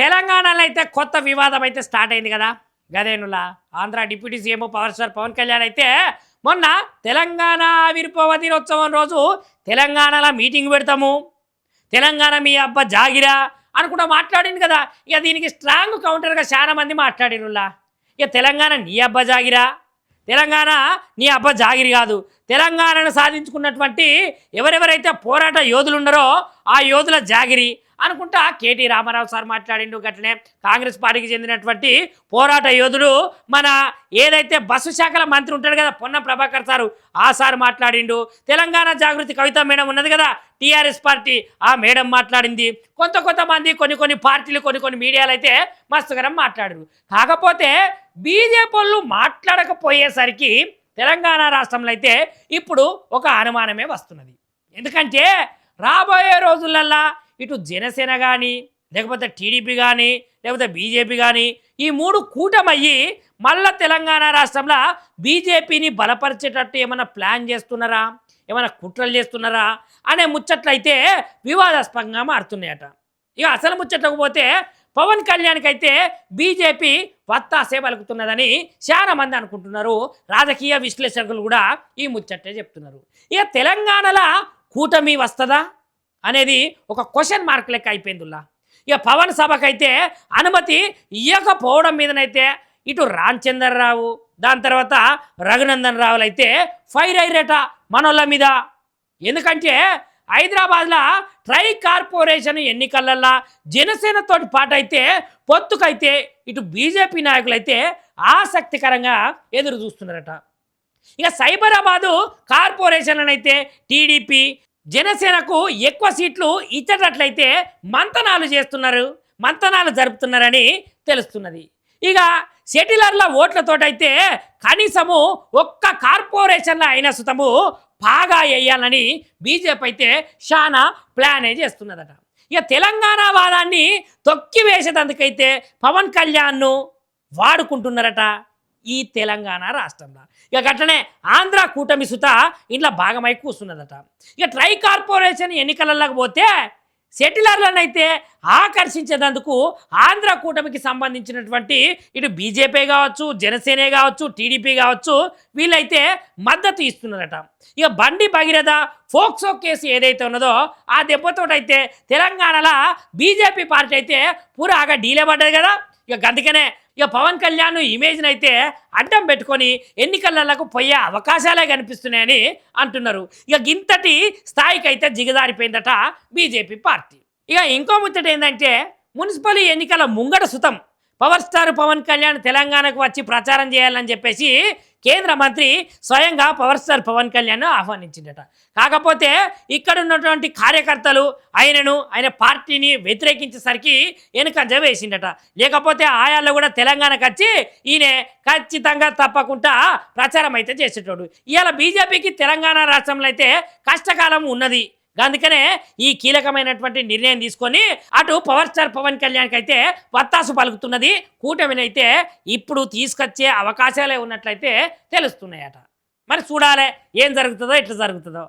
తెలంగాణలో అయితే కొత్త వివాదం అయితే స్టార్ట్ అయింది కదా. గదేనులా Andhra deputy CM power star Pawan Kalyan అయితే మొన్న తెలంగాణ ఆవిర్భావ దినోత్సవం రోజు తెలంగాణలో మీటింగ్ పెడతాము, తెలంగాణ మీ అబ్బా జాగిరా అనుకుంటా మాట్లాడింది కదా. ఇక దీనికి స్ట్రాంగ్ కౌంటర్గా చాలా మంది మాట్లాడిరులా. ఇక తెలంగాణ నీ అబ్బా జాగిరా, తెలంగాణ నీ అబ్బా జాగిరి కాదు, తెలంగాణను సాధించుకున్నటువంటి ఎవరెవరైతే పోరాట యోధులు ఉన్నారో ఆ యోధుల జాగిరి అనుకుంటా కేటీ రామారావు సార్ మాట్లాడిండు. గట్లనే కాంగ్రెస్ పార్టీకి చెందినటువంటి పోరాట యోధుడు మన ఏదైతే బస్సు శాఖల మంత్రి ఉంటాడు కదా పొన్నం ప్రభాకర్ సారు, ఆ సార్ మాట్లాడిండు. తెలంగాణ జాగృతి కవిత మేడం ఉన్నది కదా టీఆర్ఎస్ పార్టీ, ఆ మేడం మాట్లాడింది. కొంతమంది కొన్ని పార్టీలు కొన్ని మీడియాలు అయితే మస్తుగరం మాట్లాడారు. కాకపోతే బీజేపీ వాళ్ళు మాట్లాడకపోయేసరికి తెలంగాణ రాష్ట్రంలో అయితే ఇప్పుడు ఒక అనుమానమే వస్తున్నది. ఎందుకంటే రాబోయే రోజులల్లా ఇటు జనసేన కానీ లేకపోతే టీడీపీ కానీ లేకపోతే బీజేపీ కానీ ఈ మూడు కూటమయ్యి మళ్ళా తెలంగాణ రాష్ట్రంలో బీజేపీని బలపరిచేటట్టు ఏమైనా ప్లాన్ చేస్తున్నారా, ఏమైనా కుట్రలు చేస్తున్నారా అనే ముచ్చట్లయితే వివాదాస్పదంగా మారుతున్నాయట. ఇక అసలు ముచ్చట్లకు పోతే పవన్ కళ్యాణ్కి అయితే బీజేపీ వత్తాసే పలుకుతున్నదని చాలా మంది అనుకుంటున్నారు. రాజకీయ విశ్లేషకులు కూడా ఈ ముచ్చట్టే చెప్తున్నారు. ఇక తెలంగాణలో కూటమి వస్తుందా అనేది ఒక క్వశ్చన్ మార్క్ లెక్క అయిపోయిందిలా. ఇక పవన్ సభకైతే అనుమతి ఇవ్వకపోవడం మీదనైతే ఇటు రామచంద్రరావు దాని తర్వాత రఘునందన్ రావులు అయితే ఫైర్ అయ్యేట మనోళ్ళ మీద. ఎందుకంటే హైదరాబాద్లో ట్రై కార్పొరేషన్ ఎన్నికలల్లో జనసేనతో పాటు అయితే పొత్తుకైతే ఇటు బీజేపీ నాయకులు అయితే ఆసక్తికరంగా ఎదురు చూస్తున్నారట. ఇక సైబరాబాదు కార్పొరేషన్ అయితే టీడీపీ జనసేనకు ఎక్కువ సీట్లు ఇచ్చేటట్లయితే మంతనాలు జరుపుతున్నారని తెలుస్తున్నది. ఇక సెటిలర్ల ఓట్లతోటైతే కనీసము ఒక్క కార్పొరేషన్లో అయిన సుతము బాగా వేయాలని బీజేపీ అయితే చాలా ప్లానే చేస్తున్నదట. ఇక తెలంగాణ వాదాన్ని తొక్కి వేసేటందుకైతే పవన్ కళ్యాణ్ను వాడుకుంటున్నారట ఈ తెలంగాణ రాష్ట్రంలో. ఇక గట్లనే ఆంధ్ర కూటమి సుత ఇంట్లో భాగమై కూర్చున్నదట. ఇక ట్రై కార్పొరేషన్ ఎన్నికలలోకి పోతే సెటిలర్లను అయితే ఆకర్షించేందుకు ఆంధ్ర కూటమికి సంబంధించినటువంటి ఇటు బీజేపీ కావచ్చు, జనసేనే కావచ్చు, టీడీపీ కావచ్చు వీళ్ళైతే మద్దతు ఇస్తున్నారట. ఇక బండి భగీరథ ఫోక్సో కేసు ఏదైతే ఉన్నదో ఆ దెబ్బతోటైతే తెలంగాణలో బీజేపీ పార్టీ అయితే పూరాగా డీలే పడ్డది కదా. ఇక అందుకనే ఇక పవన్ కళ్యాణ్ ఇమేజ్ని అయితే అడ్డం పెట్టుకొని ఎన్నికలకు పోయే అవకాశాలే కనిపిస్తున్నాయని అంటున్నారు. ఇక గింతటి స్థాయికి అయితే జిగదారిపోయిందట బీజేపీ పార్టీ. ఇక ఇంకో ముచ్చట ఏంటంటే మున్సిపల్ ఎన్నికల ముంగడ సుతం పవర్ స్టార్ పవన్ కళ్యాణ్ తెలంగాణకు వచ్చి ప్రచారం చేయాలని చెప్పేసి కేంద్ర మంత్రి స్వయంగా పవర్ స్టార్ పవన్ కళ్యాణ్ ఆహ్వానించిందట. కాకపోతే ఇక్కడ ఉన్నటువంటి కార్యకర్తలు ఆయన పార్టీని వ్యతిరేకించేసరికి వెనుకంజ వేసిందట. లేకపోతే ఆయాల్లో కూడా తెలంగాణకు వచ్చి ఈయన ఖచ్చితంగా తప్పకుండా ప్రచారం అయితే చేసేటోడు. ఇవాళ బీజేపీకి తెలంగాణ రాష్ట్రంలో అయితే కష్టకాలం ఉన్నది. అందుకనే ఈ కీలకమైనటువంటి నిర్ణయం తీసుకొని అటు పవర్ స్టార్ పవన్ కళ్యాణ్కి అయితే వత్తాసు పలుకుతున్నది. కూటమినైతే ఇప్పుడు తీసుకొచ్చే అవకాశాలే ఉన్నట్లయితే తెలుస్తున్నాయట. మరి చూడాలి ఏం జరుగుతుందో ఎట్లా జరుగుతుందో.